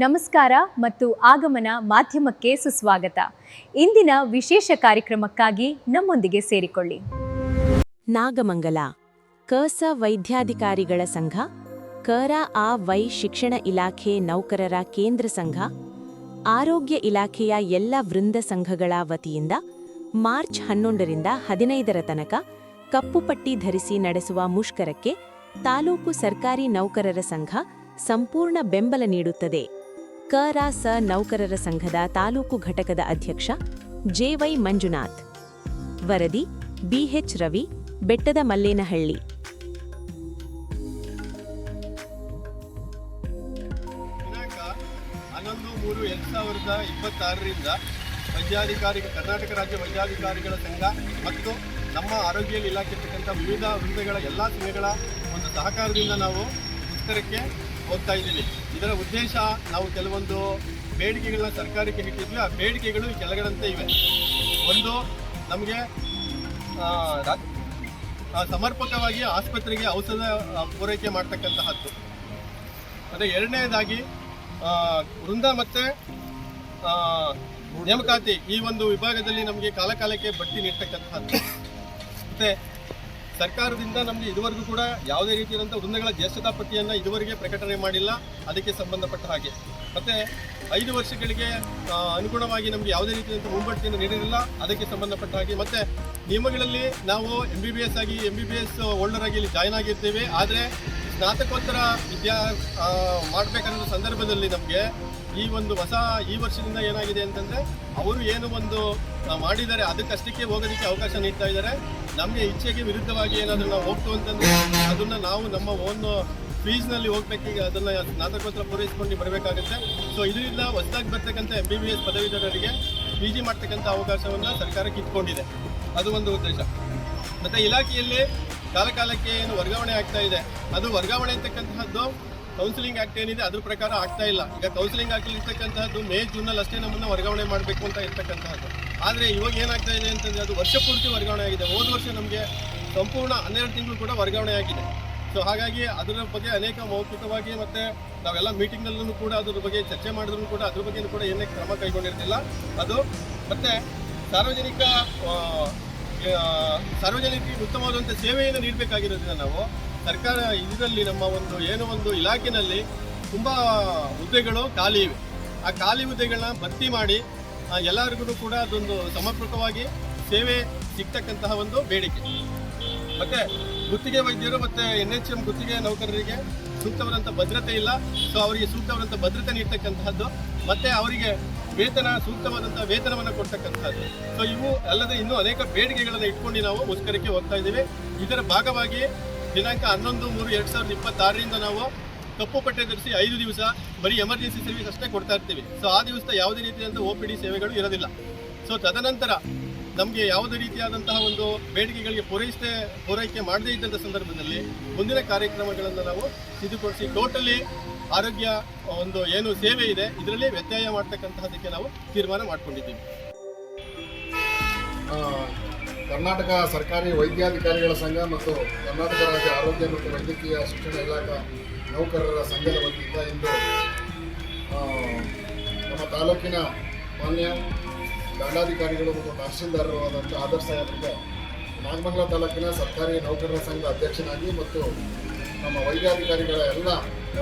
ನಮಸ್ಕಾರ ಮತ್ತು ಆಗಮನ ಮಾಧ್ಯಮಕ್ಕೆ ಸುಸ್ವಾಗತ. ಇಂದಿನ ವಿಶೇಷ ಕಾರ್ಯಕ್ರಮಕ್ಕಾಗಿ ನಮ್ಮೊಂದಿಗೆ ಸೇರಿಕೊಳ್ಳಿ. ನಾಗಮಂಗಲ ಕಸ ವೈದ್ಯಾಧಿಕಾರಿಗಳ ಸಂಘ, ಕರ.ಆ.ವೈ ಶಿಕ್ಷಣ ಇಲಾಖೆ ನೌಕರರ ಕೇಂದ್ರ ಸಂಘ, ಆರೋಗ್ಯ ಇಲಾಖೆಯ ಎಲ್ಲ ವೃಂದ ಸಂಘಗಳ ವತಿಯಿಂದ ಮಾರ್ಚ್ 11ರಿಂದ 15ರ ತನಕ ಕಪ್ಪುಪಟ್ಟಿ ಧರಿಸಿ ನಡೆಸುವ ಮುಷ್ಕರಕ್ಕೆ ತಾಲೂಕು ಸರ್ಕಾರಿ ನೌಕರರ ಸಂಘ ಸಂಪೂರ್ಣ ಬೆಂಬಲ ನೀಡುತ್ತದೆ. ಕ.ರಾ.ಸ ನೌಕರರ ಸಂಘದ ತಾಲೂಕು ಘಟಕದ ಅಧ್ಯಕ್ಷ ಜೆ.ವೈ. ಮಂಜುನಾಥ್. ವರದಿ ಬಿ.ಎಚ್. ರವಿ, ಬೆಟ್ಟದ ಮಲ್ಲೇನಹಳ್ಳಿ. ದಿನಾಂಕ 11/3/2026ರಿಂದ ಕರ್ನಾಟಕ ರಾಜ್ಯ ವೈದ್ಯಾಧಿಕಾರಿಗಳ ಸಂಘ ಮತ್ತು ನಮ್ಮ ಆರೋಗ್ಯ ಇಲಾಖೆ ಇರ್ತಕ್ಕಂಥ ವಿವಿಧ ವೃಂದಗಳ ಎಲ್ಲ ಸಂಘಗಳ ಒಂದು ಸಹಕಾರದಿಂದ ನಾವು ಮುಷ್ಕರಕ್ಕೆ ಹೋಗ್ತಾ ಇದ್ದೀವಿ. ಇದರ ಉದ್ದೇಶ, ನಾವು ಕೆಲವೊಂದು ಬೇಡಿಕೆಗಳನ್ನ ಸರ್ಕಾರಕ್ಕೆ ಇಟ್ಟಿದ್ವಿ. ಆ ಬೇಡಿಕೆಗಳು ಕೆಳಗಡಂತೆ ಇವೆ. ಒಂದು, ನಮಗೆ ಸಮರ್ಪಕವಾಗಿ ಆಸ್ಪತ್ರೆಗೆ ಔಷಧ ಪೂರೈಕೆ ಮಾಡ್ತಕ್ಕಂತಹದ್ದು. ಮತ್ತು ಎರಡನೇದಾಗಿ ವೃಂದ ಮತ್ತು ನೇಮಕಾತಿ ಈ ಒಂದು ವಿಭಾಗದಲ್ಲಿ ನಮಗೆ ಕಾಲಕಾಲಕ್ಕೆ ಬಡ್ತಿ ನೀಡ್ತಕ್ಕಂತಹದ್ದು. ಮತ್ತು ಸರ್ಕಾರದಿಂದ ನಮಗೆ ಇದುವರೆಗೂ ಕೂಡ ಯಾವುದೇ ರೀತಿಯಾದಂಥ ವೃಂದಗಳ ಜ್ಯೇಷ್ಠತಾ ಪಟ್ಟಿಯನ್ನು ಇದುವರೆಗೆ ಪ್ರಕಟಣೆ ಮಾಡಿಲ್ಲ. ಅದಕ್ಕೆ ಸಂಬಂಧಪಟ್ಟ ಹಾಗೆ ಮತ್ತು 5 ವರ್ಷಗಳಿಗೆ ಅನುಗುಣವಾಗಿ ನಮಗೆ ಯಾವುದೇ ರೀತಿಯಾದಂಥ ಮುಂಬಡ್ತಿಯನ್ನು ನೀಡಿರಲಿಲ್ಲ. ಅದಕ್ಕೆ ಸಂಬಂಧಪಟ್ಟ ಹಾಗೆ ಮತ್ತು ನಿಯಮಗಳಲ್ಲಿ ನಾವು MBBS ಆಗಿ MBBS ಹೋಲ್ಡರ್ ಆಗಿ ಇಲ್ಲಿ ಜಾಯ್ನ್ ಆಗಿರ್ತೇವೆ. ಆದರೆ ಸ್ನಾತಕೋತ್ತರ ಮಾಡಬೇಕನ್ನೋ ಸಂದರ್ಭದಲ್ಲಿ ನಮಗೆ ಈ ವರ್ಷದಿಂದ ಏನಾಗಿದೆ ಅಂತಂದರೆ, ಅವರು ಏನು ಒಂದು ಮಾಡಿದ್ದಾರೆ ಅದಕ್ಕಷ್ಟಕ್ಕೆ ಹೋಗೋದಕ್ಕೆ ಅವಕಾಶ ನೀಡ್ತಾ ಇದ್ದಾರೆ. ನಮಗೆ ಇಚ್ಛೆಗೆ ವಿರುದ್ಧವಾಗಿ ಏನಾದರೂ ನಾವು ಹೋಗ್ತು ಅಂತಂದರೆ ಅದನ್ನು ನಾವು ನಮ್ಮ ಓನ್ ಫೀಸ್ನಲ್ಲಿ ಹೋಗ್ಬೇಕೀಗ ಅದನ್ನು ಸ್ನಾತಕೋತ್ತರ ಪೂರೈಸ್ಕೊಂಡು ಬರಬೇಕಾಗುತ್ತೆ. ಸೊ ಇದರಿಂದ ಹೊಸದಾಗಿ ಬರ್ತಕ್ಕಂಥ MBBS ಪದವೀಧರರಿಗೆ PG ಮಾಡ್ತಕ್ಕಂಥ ಅವಕಾಶವನ್ನು ಸರ್ಕಾರಕ್ಕೆ ಇಟ್ಕೊಂಡಿದೆ. ಅದು ಒಂದು ಉದ್ದೇಶ. ಮತ್ತು ಇಲಾಖೆಯಲ್ಲಿ ಕಾಲಕಾಲಕ್ಕೆ ಏನು ವರ್ಗಾವಣೆ ಆಗ್ತಾ ಇದೆ, ಅದು ವರ್ಗಾವಣೆ ಅಂತಕ್ಕಂತಹದ್ದು ಕೌನ್ಸಿಲಿಂಗ್ ಆ್ಯಕ್ಟ್ ಏನಿದೆ ಅದ್ರ ಪ್ರಕಾರ ಆಗ್ತಾ ಇಲ್ಲ. ಈಗ ಕೌನ್ಸಿಲಿಂಗ್ ಆ್ಯಕ್ಟ್ ಇರ್ತಕ್ಕಂತಹದ್ದು ಮೇ ಜೂನಲ್ಲಿ ಅಷ್ಟೇ ನಮ್ಮನ್ನು ವರ್ಗಾವಣೆ ಮಾಡಬೇಕು ಅಂತ ಇರ್ತಕ್ಕಂತಹದ್ದು. ಆದರೆ ಇವಾಗ ಏನಾಗ್ತಾ ಇದೆ ಅಂತಂದರೆ ಅದು ವರ್ಷ ಪೂರ್ತಿ ವರ್ಗಾವಣೆ ಆಗಿದೆ. ಹೋದ ವರ್ಷ ನಮಗೆ ಸಂಪೂರ್ಣ 12 ತಿಂಗಳು ಕೂಡ ವರ್ಗಾವಣೆ ಆಗಿದೆ. ಸೊ ಹಾಗಾಗಿ ಅದರ ಬಗ್ಗೆ ಅನೇಕ ಮೌಖಿಕವಾಗಿ ಮತ್ತು ನಾವೆಲ್ಲ ಮೀಟಿಂಗ್ನಲ್ಲೂ ಕೂಡ ಅದ್ರ ಬಗ್ಗೆ ಚರ್ಚೆ ಮಾಡಿದ್ರು ಕೂಡ ಅದ್ರ ಬಗ್ಗೆ ಕೂಡ ಏನೇ ಕ್ರಮ ಕೈಗೊಂಡಿರ್ತಿಲ್ಲ. ಅದು ಮತ್ತು ಸಾರ್ವಜನಿಕರಿಗೆ ಉತ್ತಮವಾದಂಥ ಸೇವೆಯನ್ನು ನೀಡಬೇಕಾಗಿರೋದ್ರಿಂದ ನಾವು ಸರ್ಕಾರ ಇದರಲ್ಲಿ ನಮ್ಮ ಒಂದು ಇಲಾಖೆಯಲ್ಲಿ ತುಂಬ ಹುದ್ದೆಗಳು ಖಾಲಿ ಇವೆ. ಆ ಖಾಲಿ ಹುದ್ದೆಗಳನ್ನ ಭರ್ತಿ ಮಾಡಿ ಎಲ್ಲರಿಗೂ ಕೂಡ ಅದೊಂದು ಸಮರ್ಪಕವಾಗಿ ಸೇವೆ ಸಿಗ್ತಕ್ಕಂತಹ ಒಂದು ಬೇಡಿಕೆ. ಮತ್ತು ಗುತ್ತಿಗೆ ವೈದ್ಯರು ಮತ್ತು NHM ಗುತ್ತಿಗೆ ನೌಕರರಿಗೆ ಸೂಕ್ತವಾದಂಥ ಭದ್ರತೆ ಇಲ್ಲ. ಸೊ ಅವರಿಗೆ ಸೂಕ್ತವಾದಂಥ ಭದ್ರತೆ ನೀಡ್ತಕ್ಕಂತಹದ್ದು ಮತ್ತು ಅವರಿಗೆ ಸೂಕ್ತವಾದಂಥ ವೇತನವನ್ನು ಕೊಡ್ತಕ್ಕಂಥದ್ದು. ಸೊ ಇವು ಅಲ್ಲದೆ ಇನ್ನೂ ಅನೇಕ ಬೇಡಿಕೆಗಳನ್ನು ಇಟ್ಕೊಂಡು ನಾವು ಮುಷ್ಕರಕ್ಕೆ ಹೋಗ್ತಾ ಇದ್ದೀವಿ. ಇದರ ಭಾಗವಾಗಿ ದಿನಾಂಕ 11/3/2026ರಿಂದ ನಾವು ಕಪ್ಪು ಪಟ್ಟೆ ಧರಿಸಿ 5 ದಿವಸ ಬರೀ ಎಮರ್ಜೆನ್ಸಿ ಸರ್ವಿಸ್ ಅಷ್ಟೇ ಕೊಡ್ತಾ ಇರ್ತೀವಿ. ಸೊ ಆ ದಿವಸ ಯಾವುದೇ ರೀತಿಯಾದಂಥ OPD ಸೇವೆಗಳು ಇರೋದಿಲ್ಲ. ಸೊ ತದನಂತರ ನಮಗೆ ಯಾವುದೇ ರೀತಿಯಾದಂತಹ ಒಂದು ಬೇಡಿಕೆಗಳಿಗೆ ಪೂರೈಕೆ ಮಾಡದೇ ಇದ್ದಂಥ ಸಂದರ್ಭದಲ್ಲಿ ಮುಂದಿನ ಕಾರ್ಯಕ್ರಮಗಳನ್ನು ನಾವು ಸಿದ್ಧಪಡಿಸಿ ಟೋಟಲಿ ಆರೋಗ್ಯ ಏನು ಸೇವೆ ಇದೆ ಇದರಲ್ಲಿ ವ್ಯತ್ಯಯ ಮಾಡ್ತಕ್ಕಂತಹದಕ್ಕೆ ನಾವು ತೀರ್ಮಾನ ಮಾಡಿಕೊಂಡಿದ್ದೀವಿ. ಕರ್ನಾಟಕ ಸರ್ಕಾರಿ ವೈದ್ಯಾಧಿಕಾರಿಗಳ ಸಂಘ ಮತ್ತು ಕರ್ನಾಟಕ ರಾಜ್ಯ ಆರೋಗ್ಯ ಮತ್ತು ವೈದ್ಯಕೀಯ ಶಿಕ್ಷಣ ಇಲಾಖಾ ನೌಕರರ ಸಂಘದ ವತಿಯಿಂದ ಇಂದು ನಮ್ಮ ತಾಲೂಕಿನ ಮಾನ್ಯ ದಂಡಾಧಿಕಾರಿಗಳು ಮತ್ತು ತಹಶೀಲ್ದಾರರು ಆದಂಥ ಆದರ್ಶ ಅವರಿಗೆ ನಾಗಮಂಗಲ ತಾಲೂಕಿನ ಸರ್ಕಾರಿ ನೌಕರರ ಸಂಘ ಅಧ್ಯಕ್ಷನಾಗಿ ಮತ್ತು ನಮ್ಮ ವೈದ್ಯಾಧಿಕಾರಿಗಳ ಎಲ್ಲ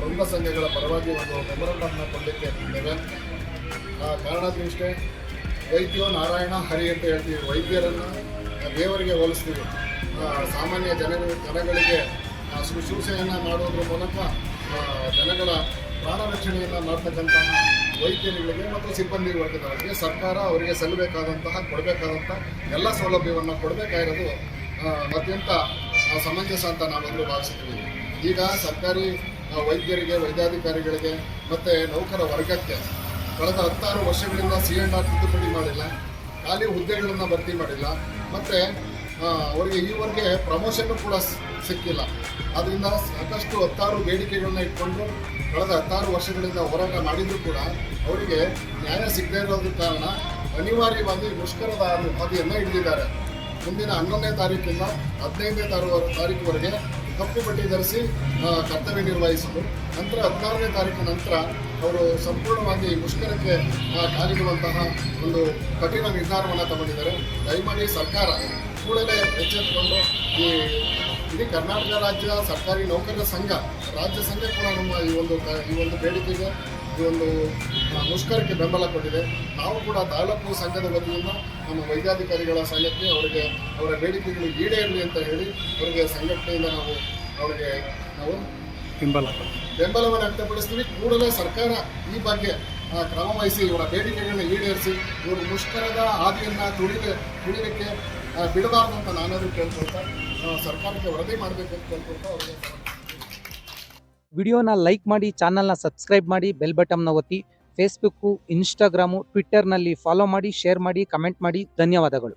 ವೃಂದ ಸಂಘಗಳ ಪರವಾಗಿ ಒಂದು ಮೆಮೊರಂಡಮ್ನ ಕೊಡಲಿಕ್ಕೆ ಇದ್ದೇವೆ. ಕಾರಣದಿಷ್ಟೇ, ವೈದ್ಯೋ ನಾರಾಯಣ ಹರಿ ಅಂತ ಹೇಳ್ತೀವಿ. ವೈದ್ಯರನ್ನು ದೇವರಿಗೆ ಹೋಲಿಸ್ತೀವಿ. ಸಾಮಾನ್ಯ ಜನಗಳಿಗೆ ಶುಶ್ರೂಷೆಯನ್ನು ಮಾಡೋದ್ರ ಮೂಲಕ ಜನಗಳ ಪ್ರಾಣ ರಕ್ಷಣೆಯನ್ನು ಮಾಡ್ತಕ್ಕಂತಹ ವೈದ್ಯರುಗಳಿಗೆ ಮತ್ತು ಸಿಬ್ಬಂದಿ ವರ್ಗದವರಿಗೆ ಸರ್ಕಾರ ಅವರಿಗೆ ಕೊಡಬೇಕಾದಂಥ ಎಲ್ಲ ಸೌಲಭ್ಯವನ್ನು ಕೊಡಬೇಕಾಗಿರೋದು ಅತ್ಯಂತ ಸಮಂಜಸ ಅಂತ ನಾವೆಲ್ಲರೂ ಭಾವಿಸ್ತೀವಿ. ಈಗ ಸರ್ಕಾರಿ ವೈದ್ಯರಿಗೆ, ವೈದ್ಯಾಧಿಕಾರಿಗಳಿಗೆ ಮತ್ತು ನೌಕರ ವರ್ಗಕ್ಕೆ ಕಳೆದ 16 ವರ್ಷಗಳಿಂದ C&R ತಿದ್ದುಪಡಿ ಮಾಡಿಲ್ಲ, ಖಾಲಿ ಹುದ್ದೆಗಳನ್ನು ಭರ್ತಿ ಮಾಡಿಲ್ಲ, ಮತ್ತು ಅವರಿಗೆ ಈವರೆಗೆ ಪ್ರಮೋಷನ್ನು ಕೂಡ ಸಿಕ್ಕಿಲ್ಲ. ಆದ್ದರಿಂದ ಸಾಕಷ್ಟು 10 ಬೇಡಿಕೆಗಳನ್ನ ಇಟ್ಕೊಂಡು ಕಳೆದ 10 ವರ್ಷಗಳಿಂದ ಹೋರಾಟ ಮಾಡಿದ್ರು ಕೂಡ ಅವರಿಗೆ ನ್ಯಾಯ ಸಿಗದೇ ಇರೋದ್ರ ಕಾರಣ ಅನಿವಾರ್ಯವಾಗಿ ಮುಷ್ಕರದ ಹಾದಿಯನ್ನು ಹಿಡಿದಿದ್ದಾರೆ. ಮುಂದಿನ 11ನೇ ತಾರೀಕಿಂದ 15ನೇ ತಾರೀಕುವರೆಗೆ ಕಪ್ಪು ಬಟ್ಟೆ ಧರಿಸಿ ಕರ್ತವ್ಯ ನಿರ್ವಹಿಸಿದರು. ನಂತರ 16ನೇ ತಾರೀಕು ನಂತರ ಅವರು ಸಂಪೂರ್ಣವಾಗಿ ಮುಷ್ಕರಕ್ಕೆ ಕಾಲಿಡುವಂತಹ ಒಂದು ಕಠಿಣ ನಿರ್ಧಾರವನ್ನು ತಗೊಂಡಿದ್ದಾರೆ. ದಯಮಾಡಿ ಸರ್ಕಾರ ಕೂಡಲೇ ಎಚ್ಚೆತ್ತುಕೊಂಡು ಇಡೀ ಕರ್ನಾಟಕ ರಾಜ್ಯ ಸರ್ಕಾರಿ ನೌಕರರ ಸಂಘ, ರಾಜ್ಯ ಸಂಘ ಕೂಡ ನಮ್ಮ ಈ ಒಂದು ಬೇಡಿಕೆಗೆ, ಈ ಒಂದು ಮುಷ್ಕರಕ್ಕೆ ಬೆಂಬಲ ಕೊಟ್ಟಿದೆ. ನಾವು ಕೂಡ ತಾಲೂಕು ಸಂಘದ ವತಿಯಿಂದ ನಮ್ಮ ವೈದ್ಯಾಧಿಕಾರಿಗಳ ಸಂಘಕ್ಕೆ ಅವರಿಗೆ ಅವರ ಬೇಡಿಕೆಗಳು ಈಡೇರಲಿ ಅಂತ ಹೇಳಿ ಅವರಿಗೆ ಸಂಘಟನೆಯಿಂದ ನಾವು ಬೆಂಬಲವನ್ನು ವ್ಯಕ್ತಪಡಿಸ್ತೀವಿ. ಕೂಡಲೇ ಸರ್ಕಾರ ಈ ಬಗ್ಗೆ ಕ್ರಮ ವಹಿಸಿ ಇವರ ಬೇಡಿಕೆಗಳನ್ನ ಈಡೇರಿಸಿ ಇವರು ಮುಷ್ಕರದ ಹಾದಿಯನ್ನು ತುಳಿಲಿಕ್ಕೆ ಬಿಡಬಾರ್ದು ಅಂತ ನಾನಾದರೂ ಕೇಳ್ಕೊಳ್ತಾ ಸರ್ಕಾರಕ್ಕೆ ವರದಿ ಮಾಡಬೇಕು ಅಂತ ಕೇಳ್ಕೊಳ್ತಾ ಅವರಿಗೆ ವಿಡಿಯೋನ ಲೈಕ್ ಮಾಡಿ, ಚಾನಲ್ನ ಸಬ್ಸ್ಕ್ರೈಬ್ ಮಾಡಿ, ಬೆಲ್ ಬಟನ್ನ ಒತ್ತಿ. ಫೇಸ್ಬುಕ್ಕು, ಇನ್ಸ್ಟಾಗ್ರಾಮು, ಟ್ವಿಟ್ಟರ್ನಲ್ಲಿ ಫಾಲೋ ಮಾಡಿ, ಶೇರ್ ಮಾಡಿ, ಕಮೆಂಟ್ ಮಾಡಿ. ಧನ್ಯವಾದಗಳು.